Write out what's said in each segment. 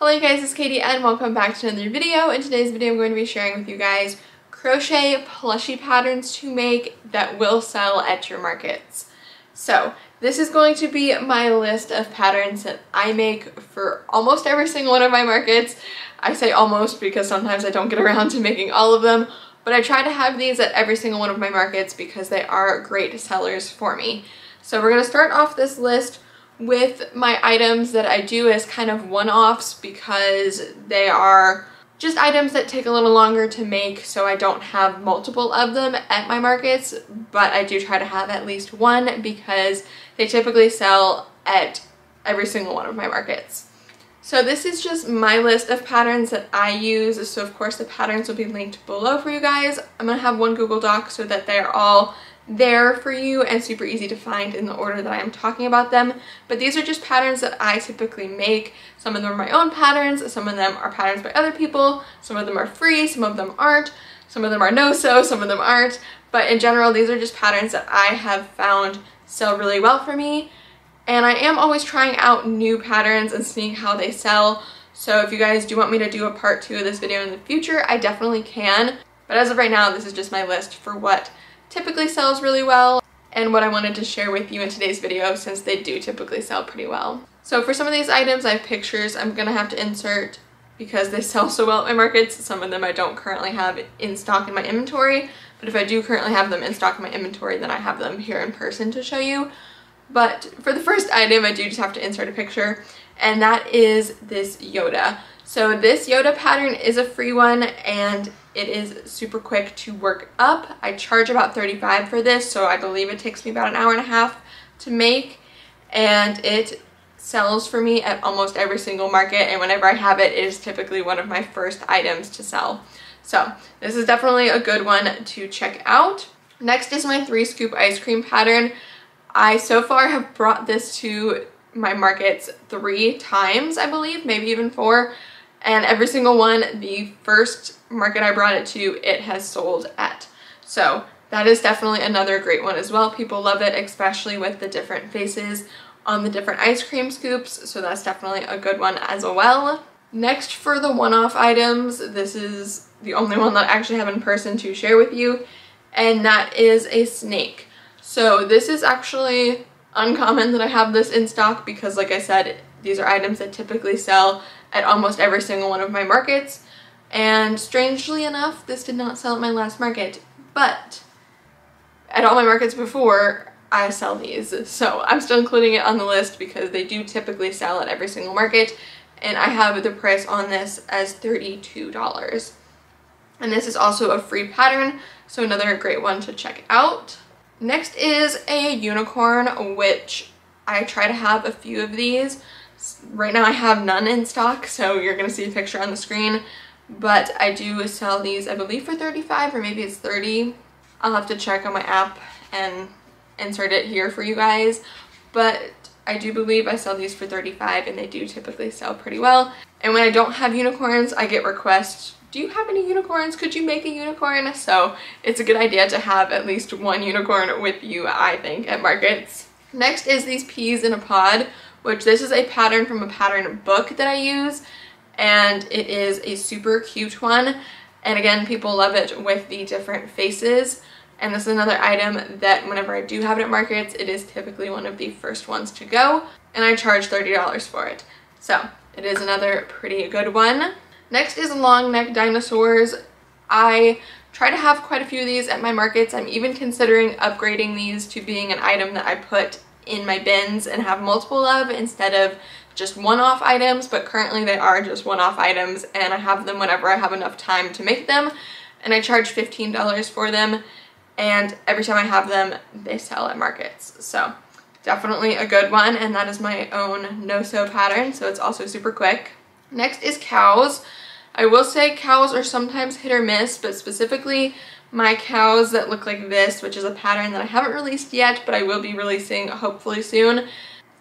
Hello guys, it's Katie and welcome back to another video. In today's video I'm going to be sharing with you guys crochet plushie patterns to make that will sell at your markets. So this is going to be my list of patterns that I make for almost every single one of my markets. I say almost because sometimes I don't get around to making all of them, but I try to have these at every single one of my markets because they are great sellers for me. So we're going to start off this list with my items that I do as kind of one-offs because they are just items that take a little longer to make, so I don't have multiple of them at my markets, but I do try to have at least one because they typically sell at every single one of my markets. So this is just my list of patterns that I use, so of course the patterns will be linked below for you guys. I'm going to have one Google Doc so that they're all there for you and super easy to find in the order that I am talking about them. But these are just patterns that I typically make. Some of them are my own patterns, some of them are patterns by other people, some of them are free, some of them aren't, some of them are no-sew, some of them aren't. But in general, these are just patterns that I have found sell really well for me. And I am always trying out new patterns and seeing how they sell. So if you guys do want me to do a part 2 of this video in the future, I definitely can. But as of right now, this is just my list for what typically sells really well and what I wanted to share with you in today's video since they do typically sell pretty well. So for some of these items I have pictures I'm gonna have to insert because they sell so well at my markets. Some of them I don't currently have in stock in my inventory, but if I do currently have them in stock in my inventory, then I have them here in person to show you. But for the first item I do just have to insert a picture, and that is this Yoda. So this Yoda pattern is a free one and it is super quick to work up. I charge about $35 for this, so I believe it takes me about an hour and a half to make, and it sells for me at almost every single market, and whenever I have it, it is typically one of my first items to sell. So this is definitely a good one to check out. Next is my 3-scoop ice cream pattern. I so far have brought this to my markets 3 times, I believe, maybe even 4. And every single one, the first market I brought it to, it has sold at. So that is definitely another great one as well. People love it, especially with the different faces on the different ice cream scoops. So that's definitely a good one as well. Next, for the one-off items, this is the only one that I actually have in person to share with you, and that is a snake. So this is actually uncommon that I have this in stock because, like I said, these are items that typically sell at almost every single one of my markets. And strangely enough, this did not sell at my last market, but at all my markets before, I sell these. So I'm still including it on the list because they do typically sell at every single market, and I have the price on this as $32. And this is also a free pattern, so another great one to check out. Next is a unicorn, which I try to have a few of these. Right now I have none in stock, so you're going to see a picture on the screen, but I do sell these, I believe, for $35 or maybe it's $30. I'll have to check on my app and insert it here for you guys, but I do believe I sell these for $35 and they do typically sell pretty well. And when I don't have unicorns, I get requests, do you have any unicorns? Could you make a unicorn? So it's a good idea to have at least one unicorn with you, I think, at markets. Next is these peas in a pod, which this is a pattern from a pattern book that I use, and it is a super cute one. And again, people love it with the different faces. And this is another item that whenever I do have it at markets, it is typically one of the first ones to go, and I charge $30 for it. So it is another pretty good one. Next is long neck dinosaurs. I try to have quite a few of these at my markets. I'm even considering upgrading these to being an item that I put in my bins and have multiple of instead of just one-off items, but currently they are just one-off items and I have them whenever I have enough time to make them, and I charge $15 for them, and every time I have them they sell at markets. So definitely a good one, and that is my own no-sew pattern, so it's also super quick. Next is cows. I will say cows are sometimes hit or miss, but specifically my cows that look like this, which is a pattern that I haven't released yet, but I will be releasing hopefully soon,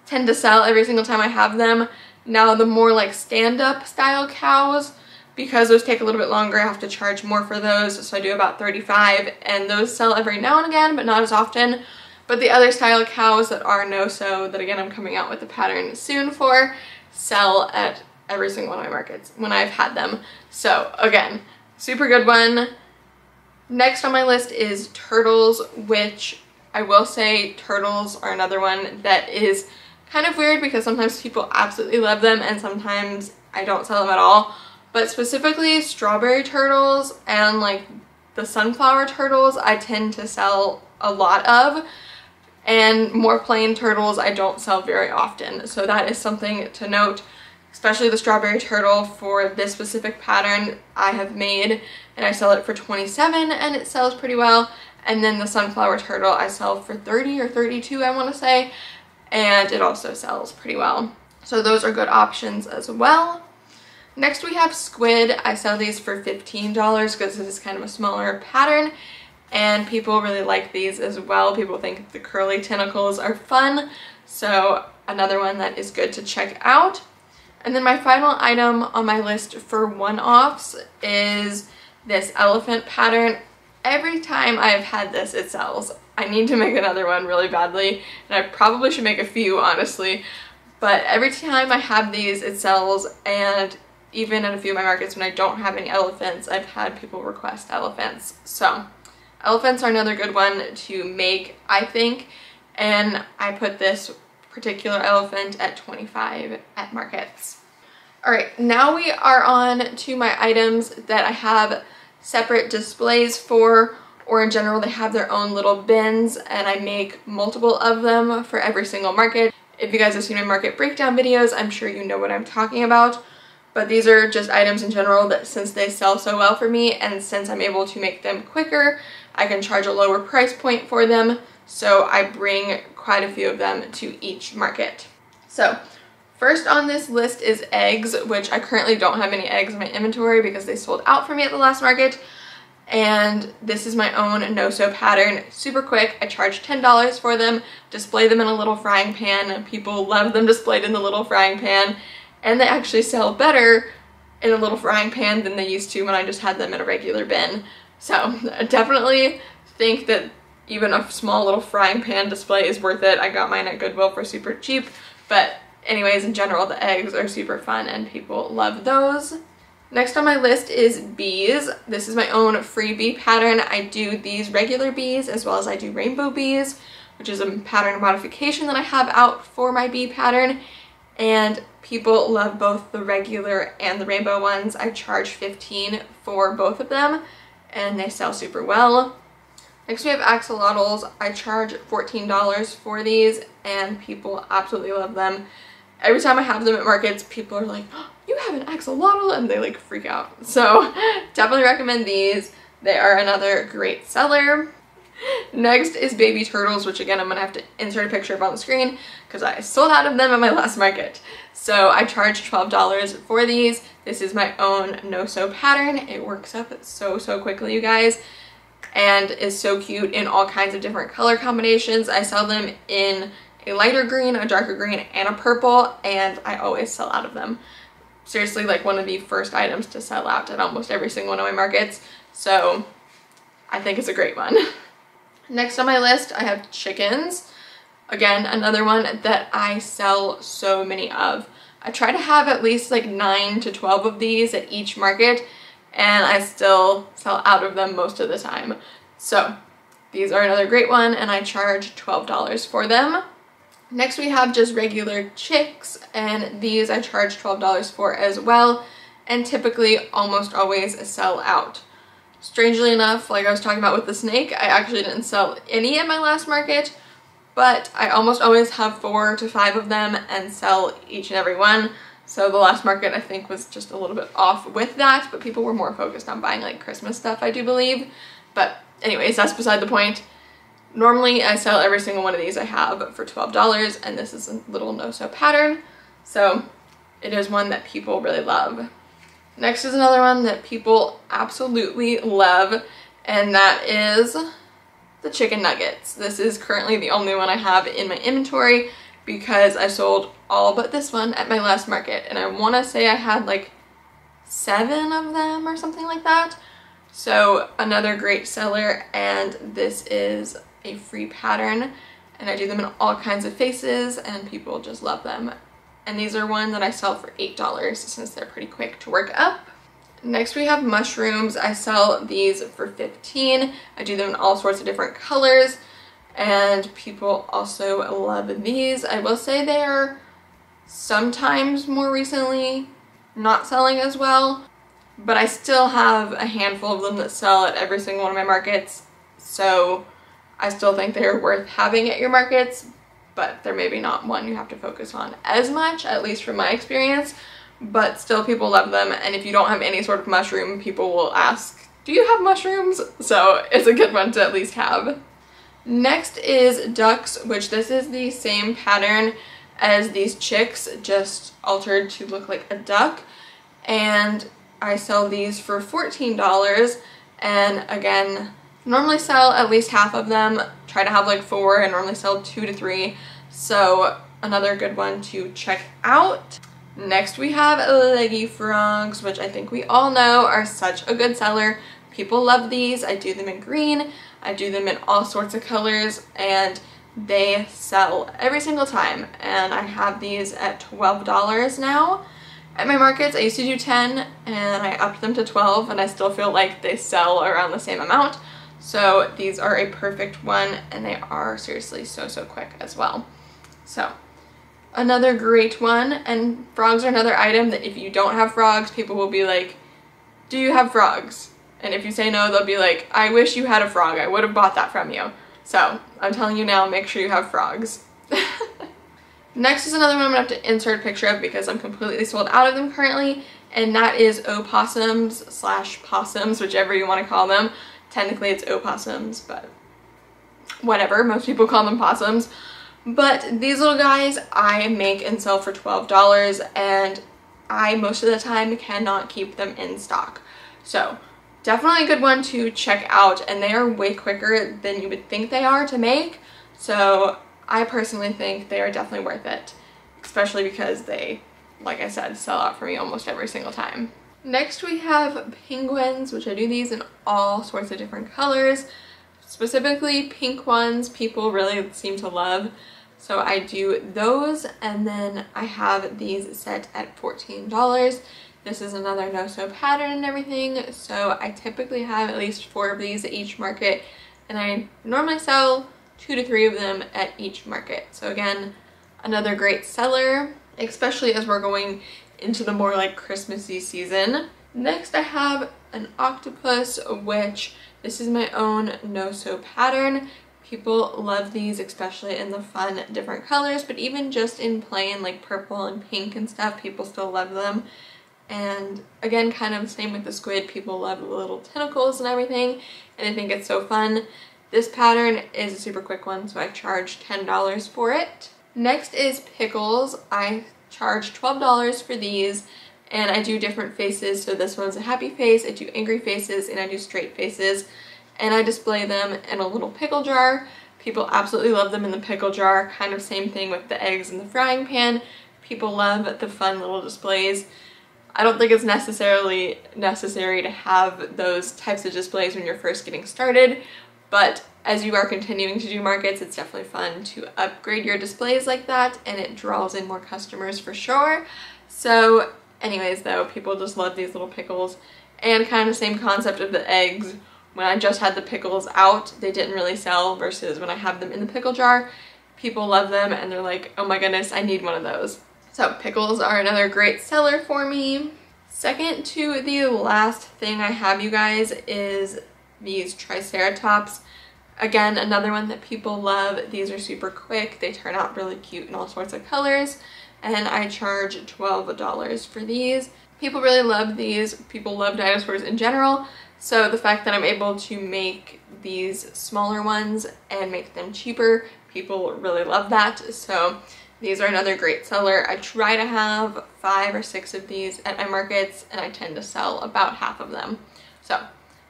tend to sell every single time I have them. Now the more like stand-up style cows, because those take a little bit longer, I have to charge more for those, so I do about $35, and those sell every now and again, but not as often. But the other style cows that are no-sew, that again I'm coming out with a pattern soon for, sell at every single one of my markets when I've had them. So again, super good one. Next on my list is turtles, which I will say turtles are another one that is kind of weird because sometimes people absolutely love them and sometimes I don't sell them at all. But specifically strawberry turtles and like the sunflower turtles I tend to sell a lot of, and more plain turtles I don't sell very often. So that is something to note, especially the strawberry turtle for this specific pattern I have made, and I sell it for $27 and it sells pretty well. And then the sunflower turtle I sell for $30 or $32 I want to say, and it also sells pretty well. So those are good options as well. Next we have squid. I sell these for $15 because this is kind of a smaller pattern and people really like these as well. People think the curly tentacles are fun, so another one that is good to check out. And then my final item on my list for one-offs is this elephant pattern. Every time I've had this, it sells. I need to make another one really badly, and I probably should make a few, honestly. But every time I have these, it sells, and even at a few of my markets when I don't have any elephants, I've had people request elephants. So elephants are another good one to make, I think, and I put this particular elephant at $25 at markets. Alright, now we are on to my items that I have separate displays for, or in general they have their own little bins and I make multiple of them for every single market. If you guys have seen my market breakdown videos, I'm sure you know what I'm talking about. But these are just items in general that since they sell so well for me and since I'm able to make them quicker, I can charge a lower price point for them. So I bring quite a few of them to each market. So first on this list is eggs, which I currently don't have any eggs in my inventory because they sold out for me at the last market. And this is my own no-sew pattern, super quick. I charge $10 for them, display them in a little frying pan. People love them displayed in the little frying pan, and they actually sell better in a little frying pan than they used to when I just had them in a regular bin. So I definitely think that even a small little frying pan display is worth it. I got mine at Goodwill for super cheap, but anyways, in general, the eggs are super fun and people love those. Next on my list is bees. This is my own free bee pattern. I do these regular bees as well as I do rainbow bees, which is a pattern modification that I have out for my bee pattern. And people love both the regular and the rainbow ones. I charge $15 for both of them and they sell super well. Next we have axolotls. I charge $14 for these and people absolutely love them. Every time I have them at markets, people are like, oh, you have an axolotl, and they like freak out. So definitely recommend these. They are another great seller. Next is baby turtles, which again I'm gonna have to insert a picture of on the screen because I sold out of them at my last market. So I charge $12 for these. This is my own no-sew pattern. It works up so quickly, you guys, and is so cute in all kinds of different color combinations. I sell them in a lighter green, a darker green, and a purple, and I always sell out of them. Seriously, like one of the first items to sell out at almost every single one of my markets. So I think it's a great one. Next on my list, I have chickens. Again, another one that I sell so many of. I try to have at least like 9 to 12 of these at each market, and I still sell out of them most of the time. So these are another great one, and I charge $12 for them. Next we have just regular chicks, and these I charge $12 for as well, and typically almost always sell out. Strangely enough, like I was talking about with the snake, I actually didn't sell any at my last market, but I almost always have 4 to 5 of them and sell each and every one. So the last market I think was just a little bit off with that, but people were more focused on buying like Christmas stuff, I do believe. But anyways, that's beside the point. Normally I sell every single one of these I have for $12, and this is a little no-sew pattern, so it is one that people really love. Next is another one that people absolutely love, and that is the chicken nuggets. This is currently the only one I have in my inventory because I sold all but this one at my last market, and I want to say I had like 7 of them or something like that. So another great seller, and this is a free pattern, and I do them in all kinds of faces and people just love them. and these are one that I sell for $8 since they're pretty quick to work up. Next we have mushrooms. I sell these for $15. I do them in all sorts of different colors, and people also love these. I will say they are sometimes more recently not selling as well, but I still have a handful of them that sell at every single one of my markets, so I still think they're worth having at your markets, but they're maybe not one you have to focus on as much, at least from my experience, but still people love them. And if you don't have any sort of mushroom, people will ask, do you have mushrooms? So it's a good one to at least have. Next is ducks, which this is the same pattern as these chicks, just altered to look like a duck, and I sell these for $14. And again, normally sell at least half of them, try to have like 4, and normally sell 2 to 3, so another good one to check out. Next we have leggy frogs, which I think we all know are such a good seller. People love these. I do them in green, I do them in all sorts of colors, and they sell every single time, and I have these at $12 now. At my markets I used to do 10 and I upped them to 12, and I still feel like they sell around the same amount. So these are a perfect one, and they are seriously so quick as well. So another great one. And frogs are another item that if you don't have frogs, people will be like, do you have frogs? And if you say no, they'll be like, I wish you had a frog, I would have bought that from you. So I'm telling you now, make sure you have frogs. Next is another one I'm gonna have to insert a picture of because I'm completely sold out of them currently, and that is opossums / possums, whichever you want to call them. Technically it's opossums, but whatever, most people call them possums. But these little guys I make and sell for $12, and I most of the time cannot keep them in stock. So definitely a good one to check out, and they are way quicker than you would think they are to make. So I personally think they are definitely worth it, especially because they, like I said, sell out for me almost every single time. Next we have penguins, which I do these in all sorts of different colors. Specifically pink ones people really seem to love, so I do those, and then I have these set at $14. This is another no-sew pattern and everything, so I typically have at least 4 of these at each market, and I normally sell 2 to 3 of them at each market. So again, another great seller, especially as we're going into the more like Christmassy season. Next I have an octopus, which this is my own no-sew pattern. People love these, especially in the fun different colors, but even just in plain like purple and pink and stuff, people still love them. And again, kind of same with the squid, people love the little tentacles and everything, and I think it's so fun. This pattern is a super quick one, so I charge $10 for it. Next is pickles. I charge $12 for these, and I do different faces. So this one's a happy face, I do angry faces, and I do straight faces, and I display them in a little pickle jar. People absolutely love them in the pickle jar. Kind of same thing with the eggs in the frying pan. People love the fun little displays. I don't think it's necessarily necessary to have those types of displays when you're first getting started, but as you are continuing to do markets, it's definitely fun to upgrade your displays like that, and it draws in more customers for sure. So anyways though, people just love these little pickles, and kind of same concept of the eggs. When I just had the pickles out, they didn't really sell, versus when I have them in the pickle jar, people love them and they're like, oh my goodness, I need one of those. So pickles are another great seller for me. Second to the last thing I have, you guys, is these triceratops. Again, another one that people love. These are super quick, they turn out really cute in all sorts of colors, and I charge $12 for these. People really love these. People love dinosaurs in general, so the fact that I'm able to make these smaller ones and make them cheaper, people really love that. So these are another great seller. I try to have 5 or 6 of these at my markets, and I tend to sell about half of them. So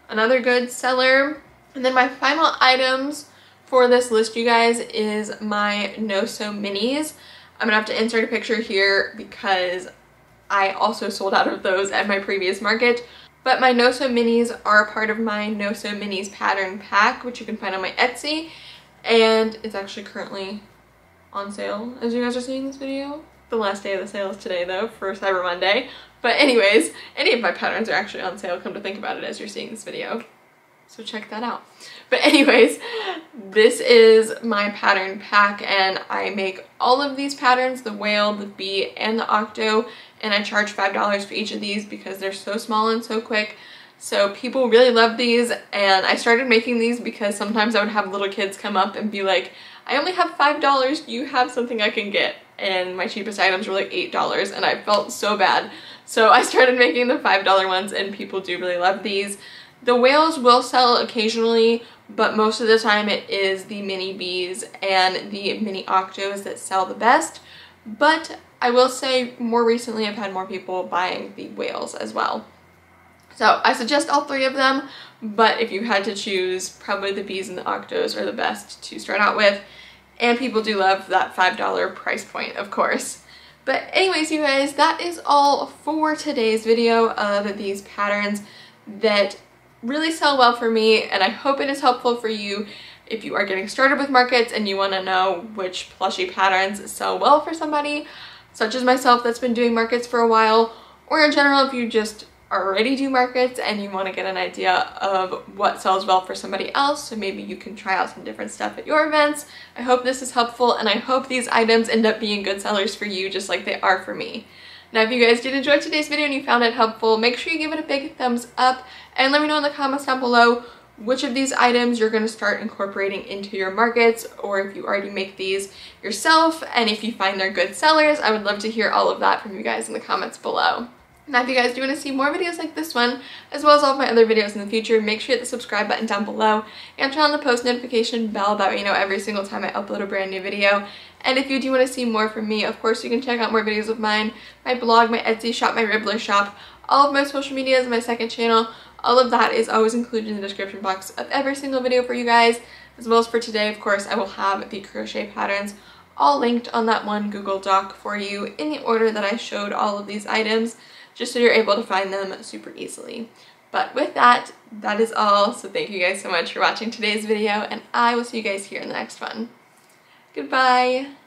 another good seller. And then my final items for this list, you guys, is my no-sew minis. I'm gonna have to insert a picture here because I also sold out of those at my previous market. But my no-sew minis are a part of my no-sew minis pattern pack, which you can find on my Etsy, and it's actually currently on sale as you guys are seeing this video. The last day of the sale is today though, for Cyber Monday. But anyways, any of my patterns are actually on sale, come to think about it, as you're seeing this video. So check that out. But anyways, this is my pattern pack, and I make all of these patterns, the whale, the bee, and the octo, and I charge $5 for each of these because they're so small and so quick. So people really love these, and I started making these because sometimes I would have little kids come up and be like, I only have $5, do you have something I can get? And my cheapest items were like $8, and I felt so bad. So I started making the $5 ones, and people do really love these. The whales will sell occasionally, but most of the time it is the mini bees and the mini octos that sell the best. But I will say more recently I've had more people buying the whales as well. So I suggest all three of them, but if you had to choose, probably the bees and the octos are the best to start out with. And people do love that $5 price point, of course. But anyways, you guys, that is all for today's video of these patterns that really sell well for me, and I hope it is helpful for you if you are getting started with markets and you want to know which plushie patterns sell well for somebody, such as myself that's been doing markets for a while, or in general if you just already do markets and you want to get an idea of what sells well for somebody else, so maybe you can try out some different stuff at your events. I hope this is helpful, and I hope these items end up being good sellers for you just like they are for me. Now, if you guys did enjoy today's video and you found it helpful, make sure you give it a big thumbs up and let me know in the comments down below which of these items you're going to start incorporating into your markets, or if you already make these yourself, and if you find they're good sellers. I would love to hear all of that from you guys in the comments below. Now, if you guys do want to see more videos like this one, as well as all of my other videos in the future, make sure you hit the subscribe button down below and turn on the post notification bell. That way you know every single time I upload a brand new video. And if you do want to see more from me, of course you can check out more videos of mine, my blog, my Etsy shop, my Ribbler shop, all of my social medias, my second channel. All of that is always included in the description box of every single video for you guys. As well as for today, of course, I will have the crochet patterns all linked on that one Google Doc for you in the order that I showed all of these items, just so you're able to find them super easily. But with that, that is all. So thank you guys so much for watching today's video, and I will see you guys here in the next one. Goodbye!